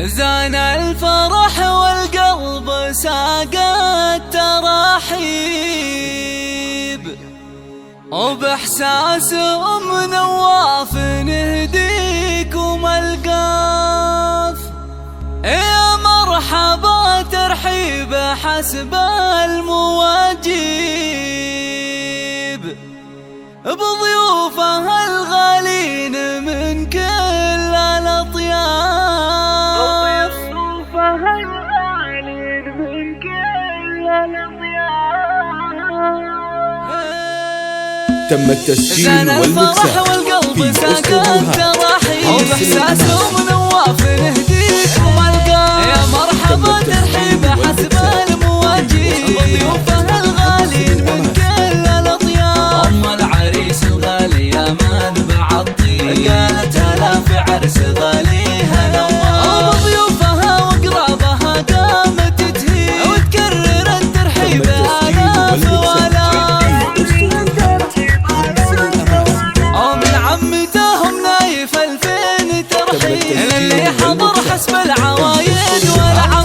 زان الفرح والقلب ساق التراحيب، وبإحساس نواف نهديكم القاف. يا مرحبا ترحيب حسب المواجيب، بضيوفها الغالين من كل الأطياف. بضيوفها الغالين من كل الأطياف. تم التسجيل والمكسر في استوديوهات وبإحساسهم نواف نهديكم القاف. يا مرحبا ترحيب حسب المواجيب، بضيوفها الغالين من كل الأطياف. أم العريس الغالي يا منبع الطيب، قالت هلا في عرس غاليها نواف. بضيوفها وقرابها قامت تهيب، وتكرر الترحيب آلاف وآلاف. ومن عمتهم نايف 2000 ترحيب، اللي حضر حسب العوايد والعوايد.